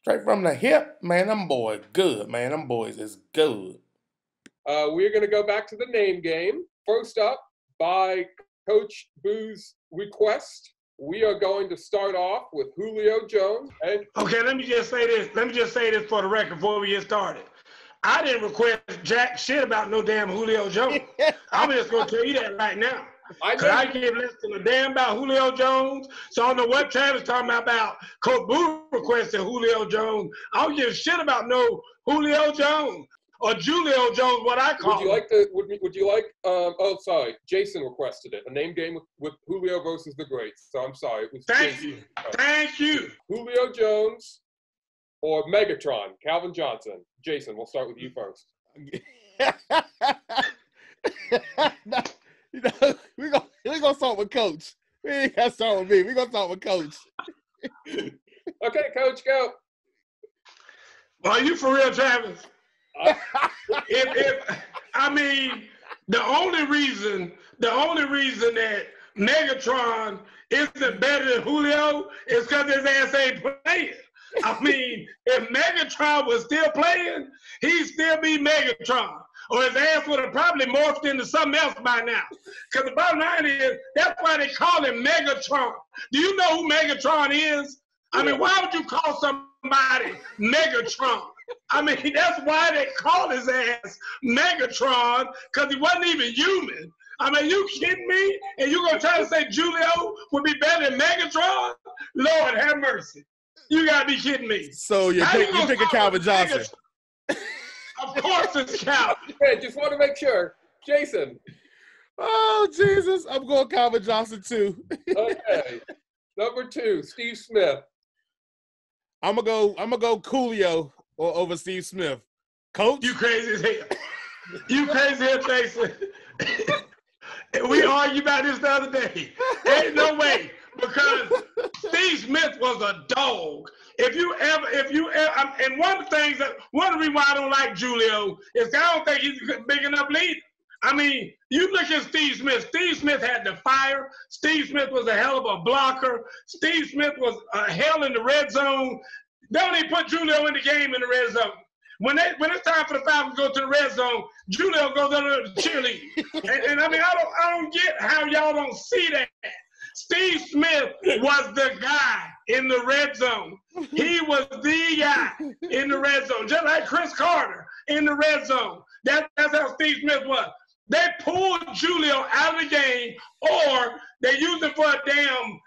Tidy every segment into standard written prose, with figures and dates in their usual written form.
Straight from the hip, man. Them boys good, man. Them boys is good. We're going to go back to the name game. First up, by Coach Boo's request, we are going to start off with Julio Jones. Okay, let me just say this. Let me just say this for the record before we get started. I didn't request jack shit about no damn Julio Jones. I'm just going to tell you that right now. I give less than a damn about Julio Jones. So I don't know what Travis talking about Coach Boo requesting Julio Jones. I don't give a shit about no Julio Jones or Julio Jones, what I call him. Would you like oh, sorry. Jason requested it. A name game with Julio versus the Greats. So I'm sorry. It was Thank you. Thank you. Julio Jones or Megatron, Calvin Johnson. Jason, we'll start with you first. You know, we're gonna start with Coach. We ain't gotta start with me. We're gonna start with Coach. Okay, Coach, go. Are you for real, Travis? I mean, the only reason that Megatron isn't better than Julio is because his ass ain't playing. I mean, if Megatron was still playing, he'd still be Megatron. Or his ass would have probably morphed into something else by now. Because the bottom line is, that's why they call him Megatron. Do you know who Megatron is? I mean, why would you call somebody Megatron? I mean, that's why they call his ass Megatron, because he wasn't even human. I mean, you kidding me? And you gonna try to say Julio would be better than Megatron? Lord have mercy. You gotta be kidding me. So you pick a Calvin Johnson. Of course it's Calvin. Okay, just want to make sure. Jason. Oh, Jesus. I'm going Calvin Johnson, too. Okay. Number 2, Steve Smith. I'm gonna go Julio over Steve Smith. Coach? You crazy as hell. You crazy as hell, Jason. We argued about this the other day. Ain't no way. Because Steve Smith was a dog. If you ever, and one of the reasons why I don't like Julio is I don't think he's a big enough leader. I mean, you look at Steve Smith. Steve Smith had the fire. Steve Smith was a hell of a blocker. Steve Smith was a hell in the red zone. Don't even put Julio in the game in the red zone. When it's time for the Falcons to go to the red zone, Julio goes under the cheerleading. and I mean, I don't get how y'all don't see that. Steve Smith was the guy in the red zone. He was the guy in the red zone, just like Chris Carter in the red zone. That's how Steve Smith was. They pulled Julio out of the game, or they used him for a damn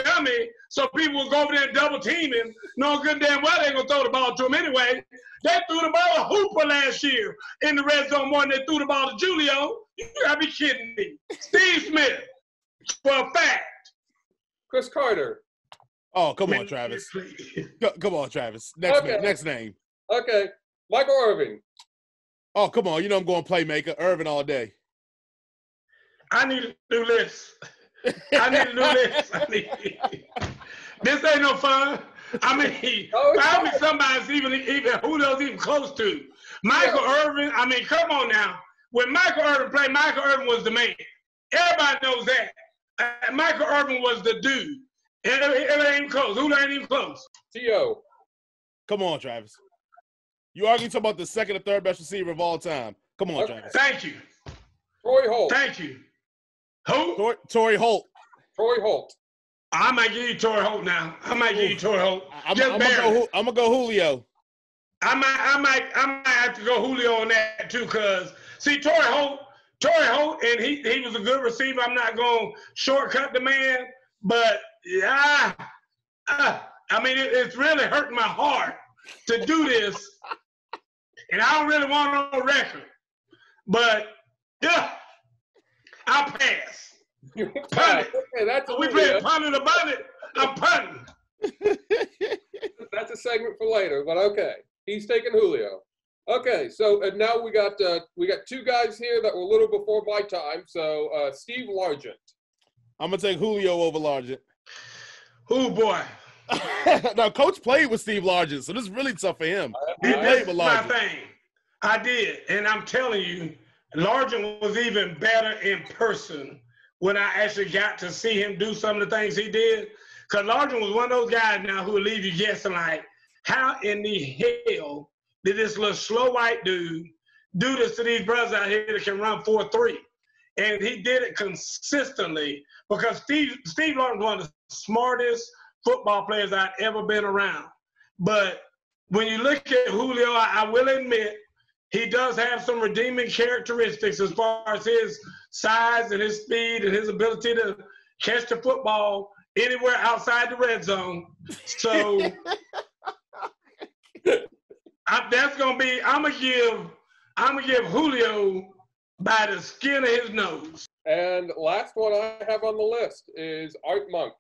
dummy, so people would go over there and double team him. No good damn well they ain't gonna throw the ball to him anyway. They threw the ball to Hooper last year in the red zone more than they threw the ball to Julio. You gotta be kidding me. Steve Smith, for a fact. Chris Carter. Oh, come on, Travis. Come on, Travis. Next name. Okay. Michael Irvin. Oh, come on. You know I'm going playmaker. Irvin all day. I need a new list. This ain't no fun. I mean, find me somebody even Julio's even close to. Michael Irvin, I mean, come on now. When Michael Irvin played, Michael Irvin was the man. Everybody knows that. Michael Irvin was the dude. It ain't even close. Julio ain't even close. T.O. Come on, Travis. You arguing about the second or third best receiver of all time. Come on, Travis. Thank you. Torrey Holt. Thank you. Who? Torrey Holt. Torrey Holt. I might give you Torrey Holt now. I'm gonna go Julio. I might have to go Julio on that too, cause see Torrey Holt, and he was a good receiver. I'm not gonna shortcut the man, but yeah, I mean it's really hurting my heart to do this, and I don't really want it on record, but yeah, I'll pass. Punt it. Okay, that's we play punting about it. I'm punting. That's a segment for later, but okay. He's taking Julio. Okay, so and now we got 2 guys here that were a little before my time. So Steve Largent. I'm gonna take Julio over Largent. Oh boy. Now, Coach played with Steve Largent, so this is really tough for him. He played with Largent. My thing. I did, and I'm telling you, Largent was even better in person when I actually got to see him do some of the things he did. Because Largent was one of those guys now who would leave you guessing like, how in the hell did this little slow white dude do this to these brothers out here that can run 4.3? And he did it consistently because Steve Largent was one of the smartest football players I've ever been around. But when you look at Julio, I will admit he does have some redeeming characteristics as far as his size and his speed and his ability to catch the football anywhere outside the red zone. So I'm gonna give Julio by the skin of his nose. And last one I have on the list is Art Monk.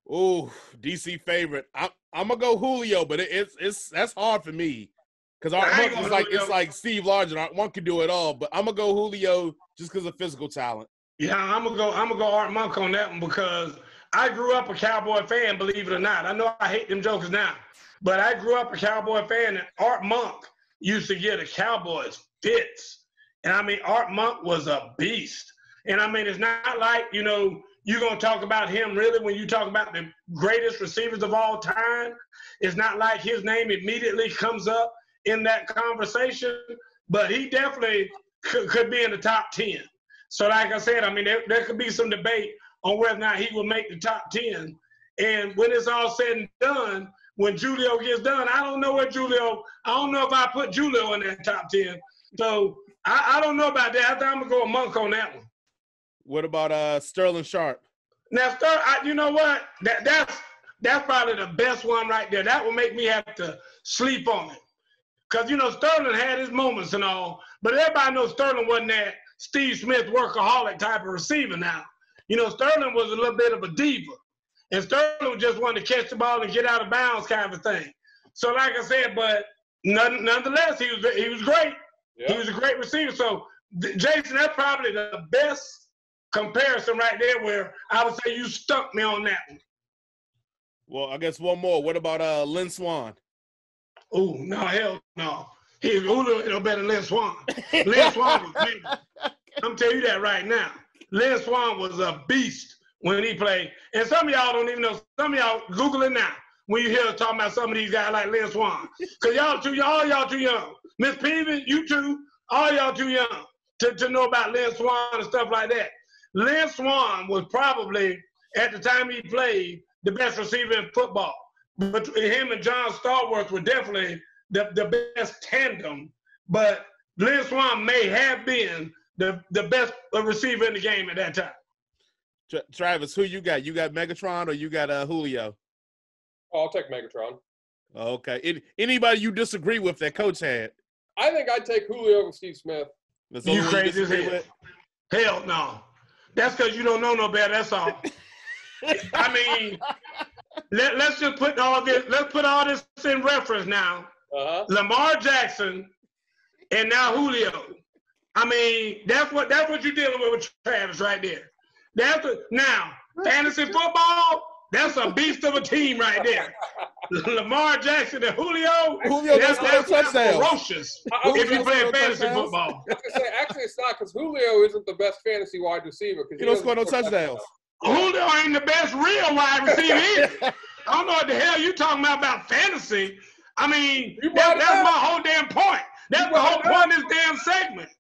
Ooh, DC favorite. I'm gonna go Julio, but that's hard for me because Art Monk is like it's like Steve Largent. Art Monk can do it all, but I'm gonna go Julio just because of physical talent. Yeah, I'm gonna go Art Monk on that one because I grew up a Cowboy fan, believe it or not. I know I hate them jokers now, but I grew up a Cowboy fan, and Art Monk used to get a Cowboys fits. And I mean, Art Monk was a beast. And I mean, it's not like, you're going to talk about him really when you talk about the greatest receivers of all time. It's not like his name immediately comes up in that conversation, but he definitely could be in the top 10. So like I said, I mean, there could be some debate on whether or not he will make the top 10. And when it's all said and done, when Julio gets done, I don't know if I put Julio in that top 10. So I don't know about that. I think I'm going to go a Monk on that one. What about Sterling Sharp? Now, you know what? That's probably the best one right there. That will make me have to sleep on it. Because, Sterling had his moments and all, but everybody knows Sterling wasn't that Steve Smith workaholic type of receiver now. Sterling was a little bit of a diva. And Sterling just wanted to catch the ball and get out of bounds kind of thing. So like I said, but nonetheless, he was great. Yeah. He was a great receiver. So, Jason, that's probably the best comparison right there where I would say you stumped me on that one. Well, I guess one more. What about Lynn Swann? Oh, no, hell no. He's no better than Lynn Swann. Lynn Swann was big. I'm telling you that right now. Lynn Swann was a beast when he played. And some of y'all don't even know. Some of y'all Google it now when you hear us talking about some of these guys like Lynn Swann. Because y'all too young. Miss Peavy, you too, all y'all too young to know about Lynn Swann and stuff like that. Lynn Swann was probably, at the time he played, the best receiver in football. But him and John Stallworth were definitely the best tandem. But Lynn Swann may have been the best receiver in the game at that time. Travis, who you got? You got Megatron or you got Julio? Oh, I'll take Megatron. Okay. Anybody you disagree with that coach had? I think I'd take Julio over Steve Smith. You crazy as hell. Hell no. That's because you don't know no better. That's all. I mean, let's just put all this. Let's put all this in reference now. Lamar Jackson and now Julio. I mean, that's what you're dealing with Travis right there. Now fantasy football. That's a beast of a team right there. Lamar Jackson and Julio. That's ferocious if you play fantasy football. I was gonna say, actually, it's not because Julio isn't the best fantasy wide receiver. He don't score no touchdowns. Julio ain't the best real wide receiver either. I don't know what the hell you talking about fantasy. I mean, that's my whole damn point. That's the whole point of this damn segment.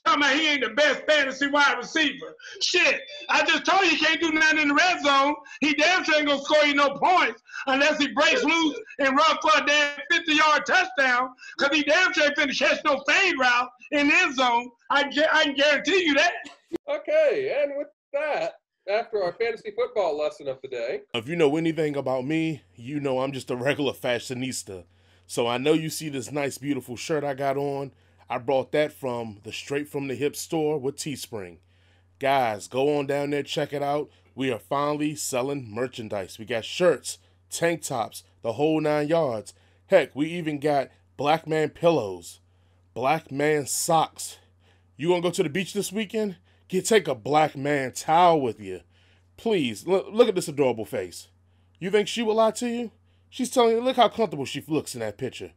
Talking about he ain't the best fantasy wide receiver. Shit, I just told you he can't do nothing in the red zone. He damn sure ain't gonna score you no points unless he breaks loose and run for a damn 50-yard touchdown. Because he damn sure ain't finna catch no fade route in the end zone. I can guarantee you that. Okay, and with that, after our fantasy football lesson of the day. If you know anything about me, you know I'm just a regular fashionista. So I know you see this nice, beautiful shirt I got on. I brought that from the Straight From the Hip store with Teespring. Guys, go on down there, check it out. We are finally selling merchandise. We got shirts, tank tops, the whole 9 yards. Heck, we even got black man pillows, black man socks. You gonna go to the beach this weekend? Take a black man towel with you. Please, look at this adorable face. You think she will lie to you? She's telling you, look how comfortable she looks in that picture.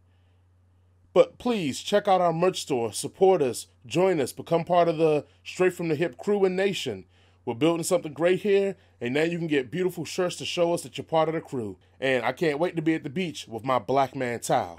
But please, check out our merch store, support us, join us, become part of the Straight From the Hip crew and nation. We're building something great here, and now you can get beautiful shirts to show us that you're part of the crew. And I can't wait to be at the beach with my black man towel.